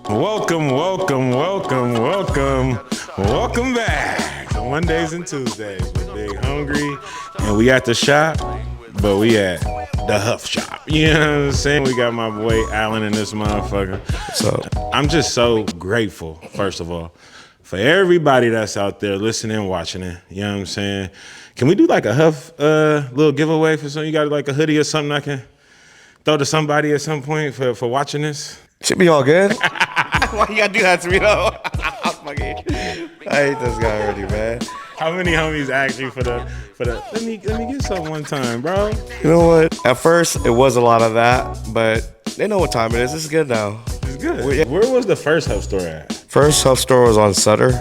Welcome back to Mondays and Tuesdays with Big Hongry. And we at the shop, but we at the Huff shop. You know what I'm saying? We got my boy Allen in this motherfucker. So I'm just so grateful, first of all, for everybody that's out there listening and watching it. You know what I'm saying? Can we do like a Huff little giveaway for something? You got like a hoodie or something I can throw to somebody at some point for watching this? Should be all good. Why you gotta do that to me though? I hate this guy already, man. How many homies asked you for the let me get something one time, bro? You know what? At first it was a lot of that, but they know what time it is. It's good now. It's good. Where was the first Huff store at? First Huff store was on Sutter,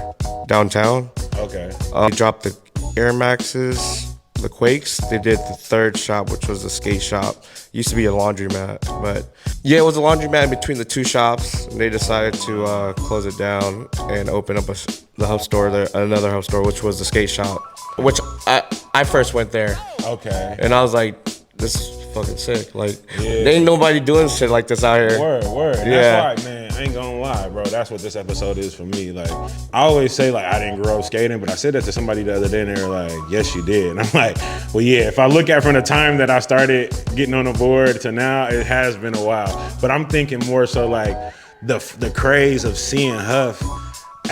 downtown. Okay. They dropped the Air Maxes, the Quakes. They did the third shop, which was the skate shop. Used to be a laundromat, but yeah, it was a laundromat in between the two shops. And they decided to close it down and open up the Huff store there, another Huff store, which was the skate shop, which I first went there. Okay. And I was like, this is fucking sick. Like, there ain't nobody doing shit like this out here. Word. Yeah. That's why, man, I ain't gonna lie, bro. That's what this episode is for me. Like, I always say, like, I didn't grow up skating, but I said that to somebody the other day, and they were like, yes, you did. And I'm like, well, yeah, if I look at from the time that I started getting on the board to now, it has been a while. But I'm thinking more so, like, the craze of seeing Huff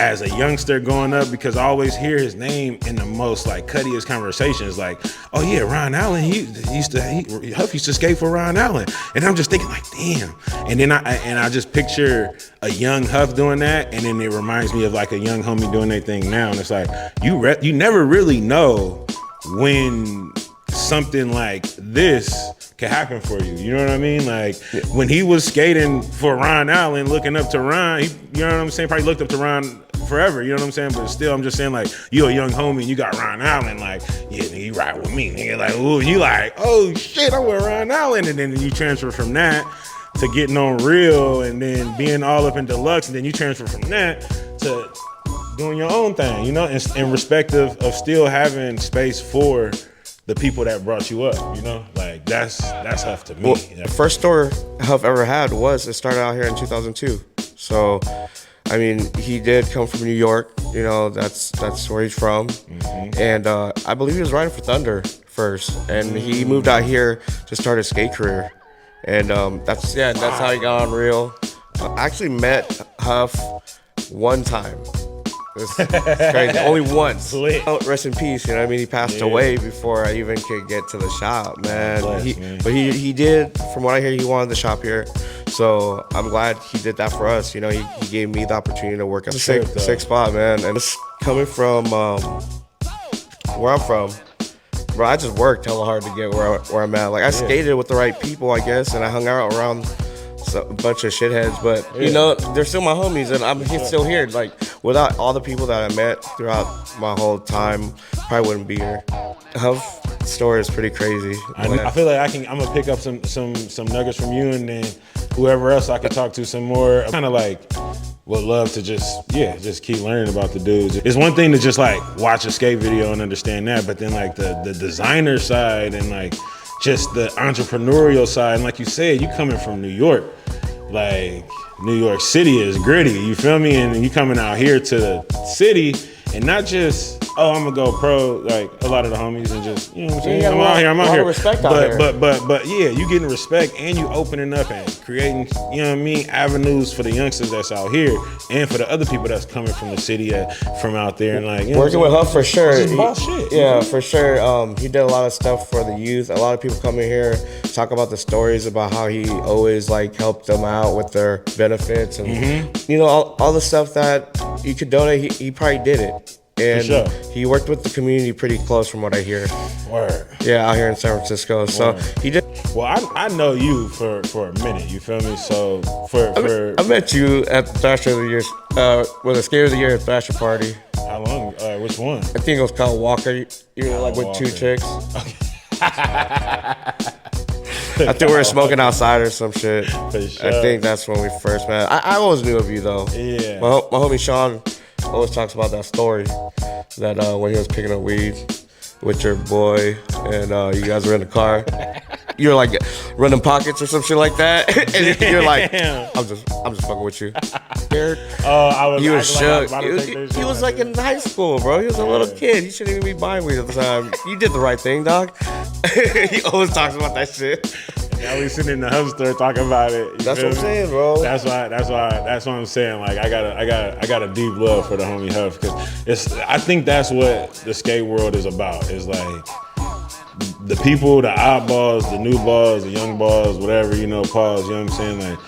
as a youngster going up, because I always hear his name in the most like cuttiest conversations, like, oh yeah, Ron Allen, Huff used to skate for Ron Allen, and I'm just thinking like, damn. And then I just picture a young Huff doing that, and then it reminds me of like a young homie doing their thing now, and it's like you never really know when something like this can happen for you. You know what I mean? Like when he was skating for Ron Allen, looking up to Ron, you know what I'm saying? Probably looked up to Ron forever, you know what I'm saying? But still, I'm just saying, like, you a young homie and you got Ron Allen, like, yeah, nigga, you ride with me, nigga. Like, ooh, you like, oh shit, I'm with Ron Allen. And then you transfer from that to getting on Real and then being all up in Deluxe, and then you transfer from that to doing your own thing, you know, in respect of still having space for the people that brought you up, you know? Like, that's Huff to me. Well, the first store Huff ever had it started out here in 2002. So, I mean, he did come from New York, you know, that's where he's from. Mm-hmm. And I believe he was riding for Thunder first. And he moved out here to start his skate career. And that's how he got on Real. I actually met Huff one time. It's crazy. Only once. Oh, rest in peace. You know what I mean? He passed away before I even could get to the shop, man. But he did, from what I hear, he wanted the shop here. So I'm glad he did that for us. You know, he gave me the opportunity to work at a sick spot, man. And it's coming from where I'm from. Bro, I just worked hella hard to get where I'm at. Like, I skated with the right people, I guess, and I hung out around a bunch of shitheads, but you know, they're still my homies, and I'm still here. Like, without all the people that I met throughout my whole time, probably wouldn't be here. Huff story is pretty crazy. I feel like I'm gonna pick up some nuggets from you, and then whoever else I could talk to some more. Kind of like would love to just keep learning about the dudes. It's one thing to just like watch a skate video and understand that, but then like the designer side and like just the entrepreneurial side, and like you said, you coming from New York, like New York City is gritty, you feel me? And you coming out here to the city and not just, oh, I'm gonna go pro, like a lot of the homies, and just, you know what I'm saying? I'm out here. Respect out here. But yeah, you getting respect, and you opening up and creating, you know what I mean, avenues for the youngsters that's out here, and for the other people that's coming from the city, from out there, and like, you know, working with Huff for sure. Just boss shit. Yeah, for sure. He did a lot of stuff for the youth. A lot of people come in here, talk about the stories about how he always like helped them out with their benefits, and you know, all the stuff that you could donate. He probably did it. And he worked with the community pretty close, from what I hear. Word. Yeah, out here in San Francisco. So he did. Well, I know you for a minute. You feel me? So I met you at the Thrasher of the Year, the Skater of the Year Thrasher party. How long? Which one? I think it was called Walker. You were like with Walker. 2 chicks. Okay. I think we were smoking outside or some shit. For sure. I think that's when we first met. I always knew of you though. Yeah. My homie Sean always talks about that story, that when he was picking up weed with your boy and you guys were in the car, you were like running pockets or some shit like that, and you're like, I'm just fucking with you. scared. I He was shook. He Was like in high school, bro. He was a little kid. He shouldn't even be buying weed at the time. You did the right thing, dog. He always talks about that shit. Now we sitting in the Huff store talking about it. That's what I'm saying, bro. That's what I'm saying. Like I got a deep love for the homie Huff because I think that's what the skate world is about. It's like the people, the oddballs, the new balls, the young balls, whatever, pause, you know what I'm saying? Like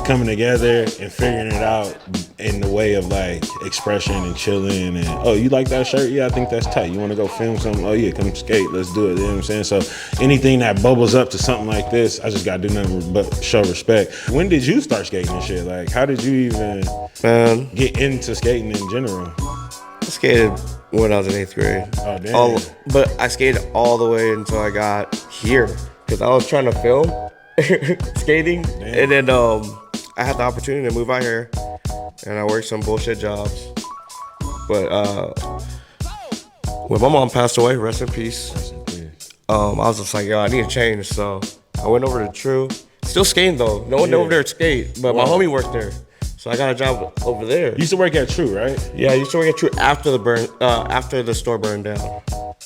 coming together and figuring it out in the way of like expression and chilling and, oh, you like that shirt? Yeah, I think that's tight. You want to go film something? Oh yeah, come skate. Let's do it. You know what I'm saying? So anything that bubbles up to something like this, I just got to do nothing but show respect. When did you start skating and shit? Like, how did you even get into skating in general? I skated when I was in 8th grade. Oh, damn. But I skated all the way until I got here because I was trying to film skating. Damn. And then I had the opportunity to move out here and I worked some bullshit jobs. But when my mom passed away, rest in peace, I was just like, yo, I need to change. So I went over to True. Still skating though. No one over there to skate, but my homie worked there. So I got a job over there. You used to work at True, right? Yeah, I used to work at True after the store burned down.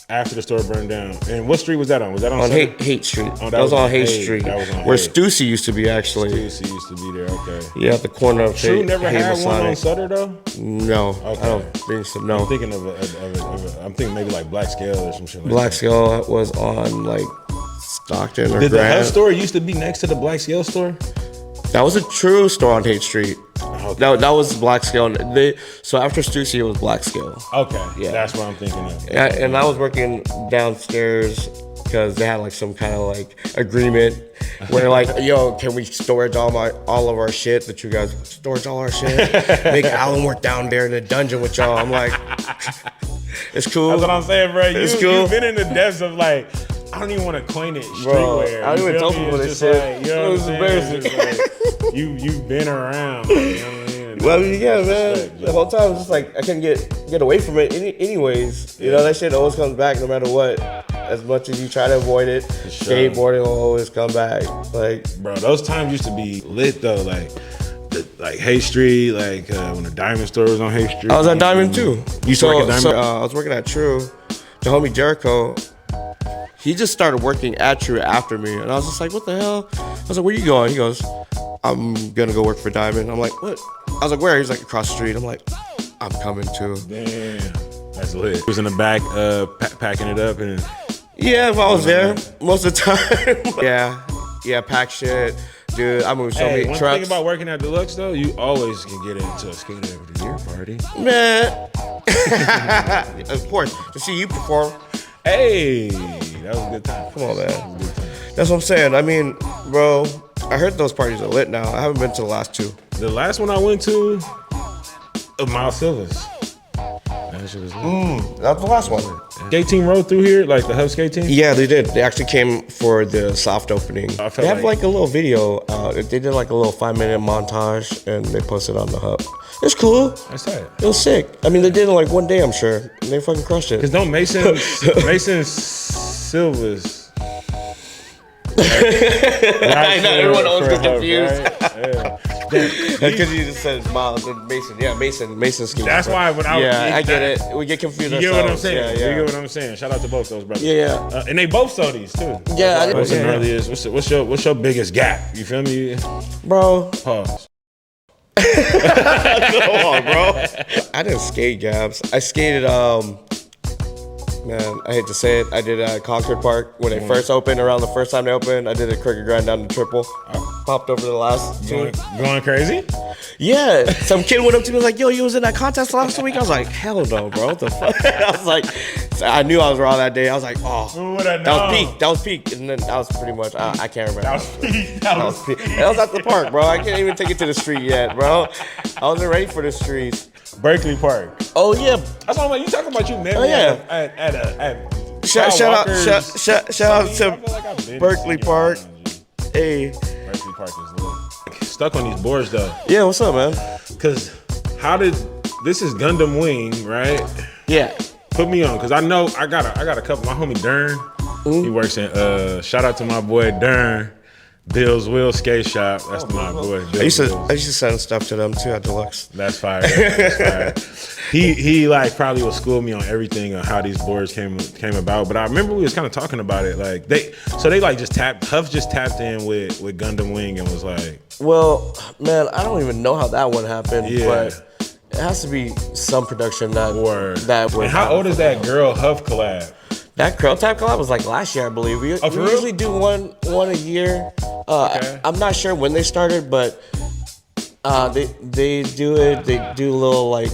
After the store burned down. And what street was that on? Was that on Haight Street. Oh, that was on Haight Street. That was on where Stussy used to be, actually. Stussy used to be there, okay. Yeah, at the corner of True never had one on Sutter, though? No, okay. I don't think so, no. I'm thinking I'm thinking maybe like Black Scale or some shit like Black that. Scale was on like Stockton or Did Grand. the Huff store used to be next to the Black Scale store? That was a True store on Haight Street. Okay. That was Black Scale. So after Stussy, it was Black Scale. Okay, yeah, that's what I'm thinking of. Yeah, and I was working downstairs because they had like some kind of like agreement where like, yo, can we storage all of our shit? That you guys storage all our shit? Make Alan work down there in the dungeon with y'all. I'm like, it's cool. That's what I'm saying, bro. It's cool. You've been in the depths of like, I don't even want to coin it streetwear. I don't even tell people this shit. Like, you know, it was embarrassing. Like, you've been around. You know what I mean? Well, yeah, man. The whole time, it's just like I couldn't get away from it. Anyways, you know, that shit always comes back no matter what. As much as you try to avoid it, skateboarding will always come back. Like, bro, those times used to be lit though. Like Haight Street, like when the Diamond store was on Haight Street. I was at Diamond too. You used to work at Diamond? So, I was working at True. The homie Jericho, he just started working at True after me, and I was just like, what the hell? I was like, where you going? He goes, I'm gonna go work for Diamond. I'm like, what? I was like, where? He's like, across the street. I'm like, I'm coming too. Damn, that's lit. He was in the back packing it up and. Yeah, if I was there most of the time. yeah, pack shit. Dude, I moved so many trucks. One thing about working at Deluxe though, you always can get into a skate of the year party. Man. Of course, to see you perform. Hey, that was a good time. Come on, man. That's what I'm saying. I mean, bro, I heard those parties are lit now. I haven't been to the last two. The last one I went to, Miles Silva's. That shit was lit. That's the last one. Skate team rode through here, like the Huff skate team? Yeah, they did. They actually came for the soft opening. They have like a little video. They did like a little 5-minute montage and they posted on the Huff. It's cool. That's tight. It was sick. I mean, they did it in like one day, I'm sure. And they fucking crushed it. Because don't Mason Silva's. I know, everyone always gets confused. Right? Yeah. Because you just said Miles and Mason. Yeah, Mason's scheme. That's why when I get it. We get confused. You get what I'm saying? Yeah. You get what I'm saying? Shout out to both those brothers. Yeah. And they both sold these too. Yeah. What's the earliest? What's your biggest gap? You feel me, bro? Pause. Come on, bro. I didn't skate gaps. I skated. Man, I hate to say it. I did Concord Park when they first opened. Around the first time they opened, I did a crooked grind down to triple. Popped over the last two. Going crazy? Yeah. Some kid went up to me and was like, yo, you was in that contest last week? I was like, hell no, bro. What the fuck? I was like, I knew I was raw that day. I was like, oh, that was peak. And then that was pretty much, I can't remember. That was peak. That was at the park, bro. I can't even take it to the street yet, bro. I wasn't ready for the streets. Berkeley Park. Oh yeah, that's what I'm like. You talking about you met me at shout out to Berkeley Park. Hey, Berkeley Park is lit. Stuck on these boards though. Yeah, what's up, man? Cause this is Gundam Wing, right? Yeah. Put me on, cause I know I got a couple. My homie Dern, he works in. Shout out to my boy Dern. Bill's Will Skate Shop. That's my boy. I used to send stuff to them too at Deluxe. That's fire. That's fire. He like probably will school me on everything on how these boards came about. But I remember we was kind of talking about it. Like they like just Huff just tapped in with Gundam Wing and was like, well, man, I don't even know how that one happened. Yeah. But it has to be some production that And how old is that Girl Huff collab? That Curl Type collab was like last year, I believe. We usually do one a year. Okay. I'm not sure when they started, but they do it. They do a little like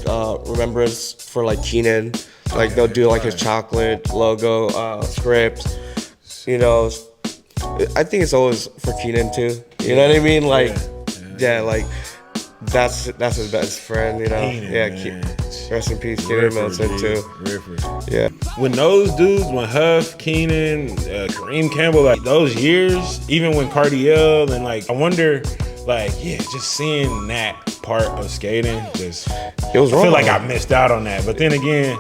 remembrance for like Keenan. Like they'll do like his chocolate logo script. You know, I think it's always for Keenan too. You know what I mean? Like, yeah, like that's his best friend. You know, Keenan, rest in peace, Keenan Milton too. Yeah. When those dudes, when Huff, Keenan, Kareem Campbell, like those years, even when Cardiel and like, I wonder, like, just seeing that part of skating, just it was wrong. I feel like I missed out on that. But then again,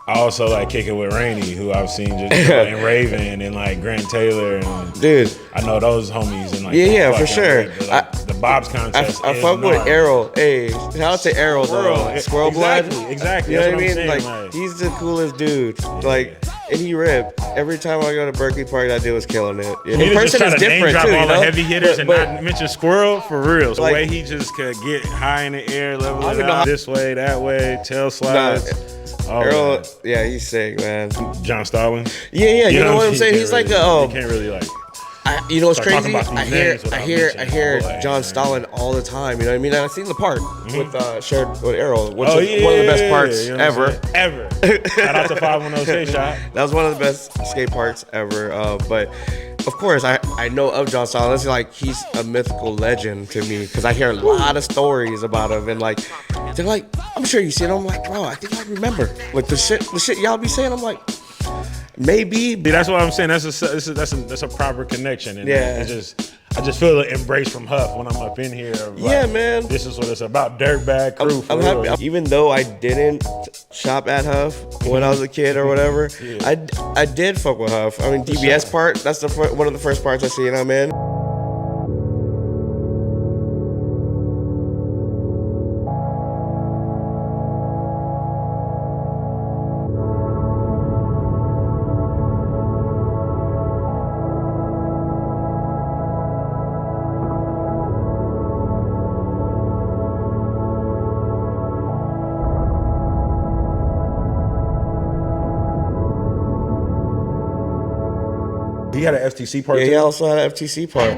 I also like kicking with Rainey, who I've seen just and Raven and like Grant Taylor and dude, I know those homies and like for sure. The Bob's contest. I fuck with Errol. Hey, shout out to Errol though. Squirrel Blood. Exactly. You know what I mean? Like he's the coolest dude. Like. And he ripped. Every time I go to Berkeley Park, that dude was killing it. And in person is different too, all you know? the heavy hitters and not mention Squirrel for real. The like, way he just could get high in the air, level it out this way, that way, tail slides. Errol, he's sick, man. John Stalin. Yeah, you know what I'm saying? He's like he can't really like. You know what's crazy? I hear John Stalin all the time. You know what I mean? And I seen the part with shared with Errol, which is one of the best parts ever. Shout out to 510 Skate Shop. That was one of the best skate parks ever. But of course, I know of John Stalin. It's like he's a mythical legend to me because I hear a lot of stories about him, and like they're like, I'm sure you seen him. I'm like, bro, I think I remember like the shit y'all be saying. I'm like. Maybe, but that's what I'm saying. That's a proper connection, and I just feel the embrace from Huff when I'm up in here. Like, man. This is what it's about. Dirtbag crew. I'm happy. Even though I didn't shop at Huff when I was a kid or whatever, I did fuck with Huff. I mean, DBS part. That's one of the first parts I seen him in. He had an FTC part. Yeah, he also had an FTC part.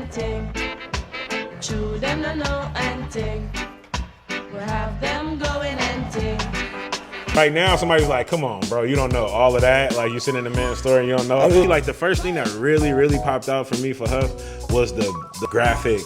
Right now, somebody's like, "Come on, bro, you don't know all of that." Like you sit in the man's store and you don't know. I feel like the first thing that really popped out for me for Huff was the graphic.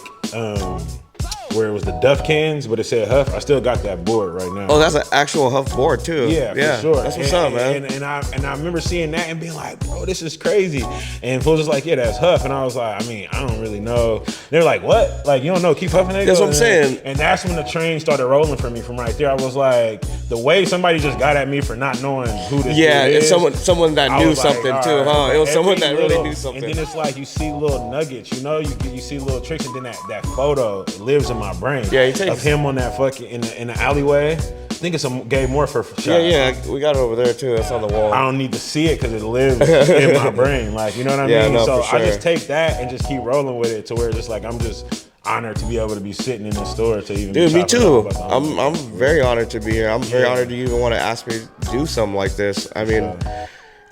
Where it was the Duff cans, but it said Huff. I still got that board right now. Oh, that's an actual Huff board too. Yeah, for sure. That's what's up, man. And I remember seeing that and being like, bro, this is crazy. And fools was like, yeah, that's Huff. And I was like, I mean, I don't really know. They're like, what? Like, you don't know? Keep huffing it. That's what I'm saying. And that's when the train started rolling for me from right there. I was like, the way somebody just got at me for not knowing who this is. It's someone that knew something like, too, huh? It was someone that really knew something. And then it's like you see little nuggets, you know, you see little tricks, and then that photo lives in my brain. Yeah, of him on that fucking in the alleyway. I think it's a Gay Morpher shot. Yeah, we got it over there too. It's on the wall. I don't need to see it because it lives in my brain. Like, you know what I mean? No, so for sure. I just take that and just keep rolling with it to where it's just like I'm just honored to be able to be sitting in the store to even. Dude, me too. I'm very honored to be here. I'm very honored you even want to ask me to do something like this. I mean.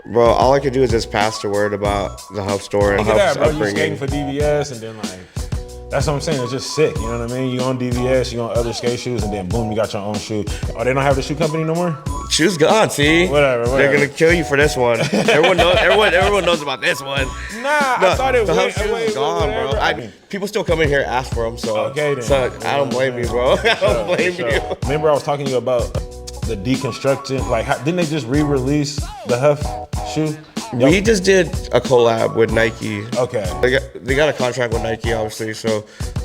Bro, all I could do is just pass the word about the Huff store and Huff's upbringing. You skating for DVS and then like. That's what I'm saying. It's just sick. You know what I mean? You on DVS, you on other skate shoes, and then boom, you got your own shoe. Oh, they don't have the shoe company no more? Shoes gone. See, whatever. They're gonna kill you for this one. Everyone knows about this one. I thought it was gone, bro. People still come in here and ask for them. So, okay, then. So I don't blame you, bro. I don't blame you. Remember, I was talking to you about the deconstruction. Like, didn't they just re-release the Huff shoe? We just did a collab with Nike. Okay. They got a contract with Nike, obviously. So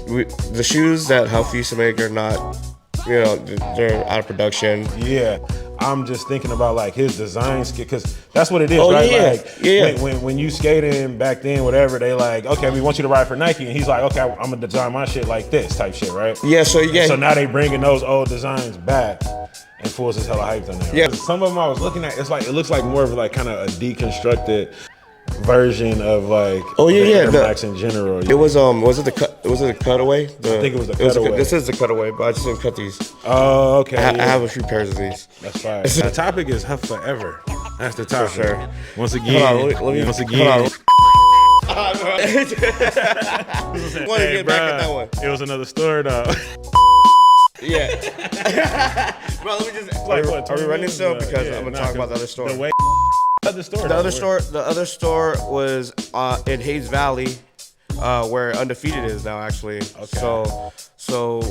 the shoes that Huff used to make are not, they're out of production. Yeah. I'm just thinking about like his design skill, because that's what it is, Oh, right? yeah, Like yeah. when you skating back then, whatever, they like, okay, we want you to ride for Nike, and he's like, okay, I'm gonna design my shit like this type shit, right? Yeah, so yeah. So now they bringing those old designs back, and Fools is hella hyped on that. Right? Yeah. Some of them I was looking at, it looks like more of like kind of a deconstructed version of like the Air Max in general. It was it the cutaway? I think it was the cutaway. This is the cutaway, but I just didn't cut these. Oh, okay. I have a few pairs of these. That's fine. The topic is Huff forever. That's the topic. For sure. Once again, once again. Hey, bro, it was another story though. Yeah. Bro, let me just. Are we running still? Because I'm gonna talk about the other store. The other store was in Hayes Valley, where Undefeated is now, actually. Okay. So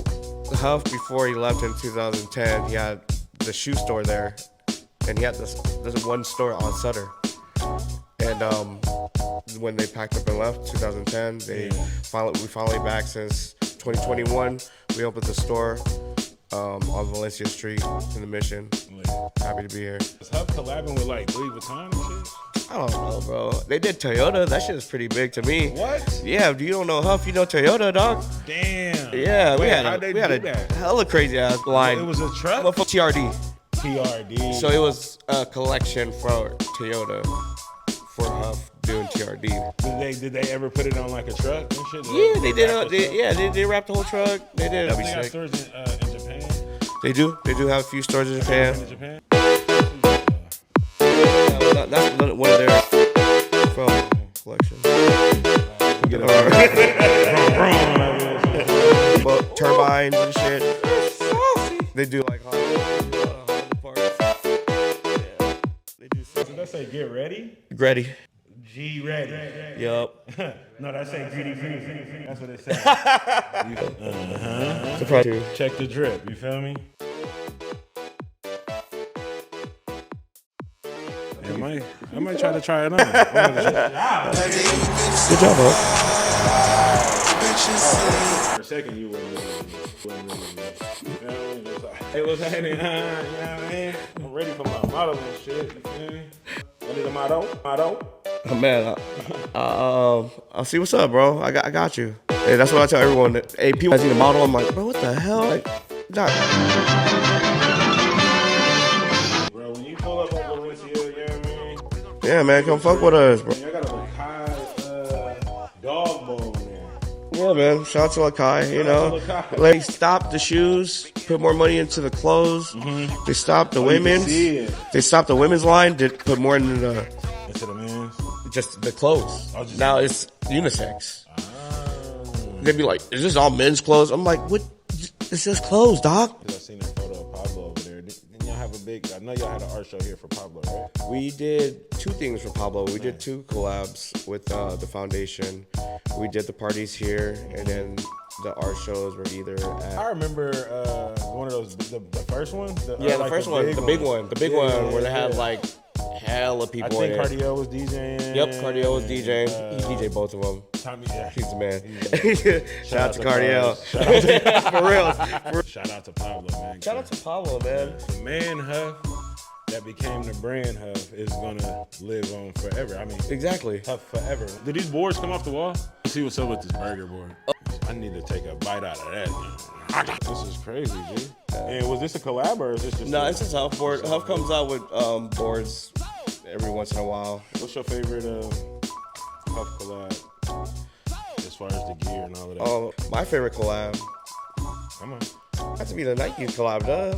Huff, before he left in 2010, he had the shoe store there, and he had this one store on Sutter. And when they packed up and left, 2010, we finally back since 2021. We opened the store on Valencia Street in the Mission. Happy to be here. Is Huff collabing with like Louis Vuitton and shit? I don't know, bro. They did Toyota. That shit is pretty big to me. What? Yeah, if you don't know Huff, you know Toyota, dog. Damn. Yeah, Wait, we had a hella crazy ass line. It was a truck? TRD. TRD. So it was a collection for Toyota for Huff doing TRD. Did they ever put it on like a truck and shit? Yeah, they did. They wrapped the whole truck. They did. They got stores in Japan? They do have a few stores in Japan. That's one of their collections. But turbines and shit. They do like Honda parts. Yeah, they do. So that say get ready? Ready. G ready. Yup. No, that say greedy greedy. That's what it says. Surprise. Check the drip. You feel me? I might try to try it on. Good job, bro. For a second, you wouldn't hey, what's happening? You know what I mean? I'm ready for my modeling shit. You feel me? I need a motto. Oh, man, I'll see what's up, bro. I got you. Hey, that's what I tell everyone. Hey, people see the model, I'm like, bro, what the hell? Like, not. Bro, when you pull up on Valencia, you know what I mean? Yeah, man, come fuck with us, bro. I got a Lakai dog bone there. Yeah, man. Shout out to Lakai, you know. They stopped the shoes, put more money into the clothes. Mm-hmm. They stopped the women's. They stopped the women's line, did put more into the men's. Just the clothes. Now it's unisex. They'd be like, is this all men's clothes? I'm like, what? It's just clothes, dog. I seen a photo of Pablo over there. Didn't y'all have I know y'all had an art show here for Pablo, right? We did 2 things for Pablo. We did 2 collabs with the foundation. We did the parties here, and then the art shows were either at... I remember one of those, the first one? The first one, the big one. The big one where they had like hella people in it. I think Cardio was DJing. Yep, Cardio was DJing. He DJed both of them. Tommy, yeah. He's the man. Shout out to Cardio. For real. Shout out to Pablo, man. Shout out to Pablo, man. The man Huff that became the brand Huff is gonna live on forever. I mean, exactly. Huff forever. Did these boards come off the wall? Let's see what's up with this burger board. I need to take a bite out of that, man. This is crazy, dude. And was this a collab or is this just... No, it's just Huff board. Huff comes out with boards every once in a while. What's your favorite Huff collab as far as the gear and all of that? Oh, my favorite collab. Come on. Has to be the Nike collab, man.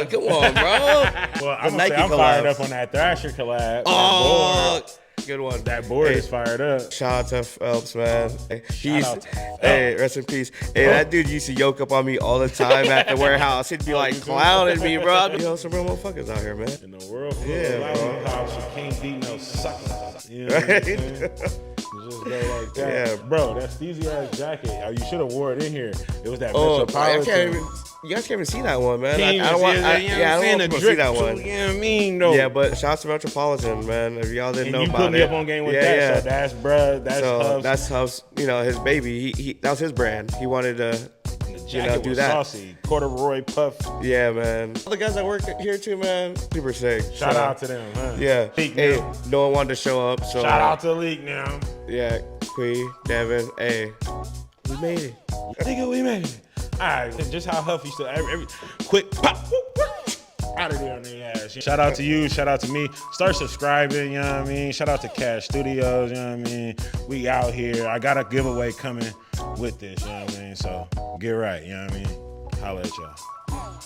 Come on, bro. Well, I'm fired up on that Thrasher collab. Oh, good one. That board is fired up. Shout out to Phelps, man. Hey, rest in peace. Hey, that dude used to yoke up on me all the time at the warehouse. He'd be like clowning me, bro. Yo, some real motherfuckers out here, man. In the world full of lollipops, you can't beat no sucker. You know what I'm saying? Just go like that. Yeah. Bro, that Steezy ass jacket. Oh, you should have wore it in here. It was that Metropolitan. You guys can't even see that one, man. I don't want to see that one. You know what I mean, though. Yeah, but shout out to Metropolitan, man. If y'all didn't know about it. You put me up on game with that. Yeah. So that's Huff's. That's Huff's, his baby. That was his brand. He wanted to jacket do was that. saucy. Corduroy puff. Yeah, man. All the guys that work here too, man, super sick. Shout out to them, huh? Yeah. Leak Hey, now. no one wanted to show up, so Shout out to Leak now. yeah, Quee, Devin, hey, we made it. Nigga, we made it. All right, just how Huff used to every quick pop, out of there on their ass. Shout out to you, shout out to me. Start subscribing, you know what I mean? Shout out to Cash Studios, you know what I mean? We out here. I got a giveaway coming with this, you know what I mean? So get right, you know what I mean? Holla at y'all.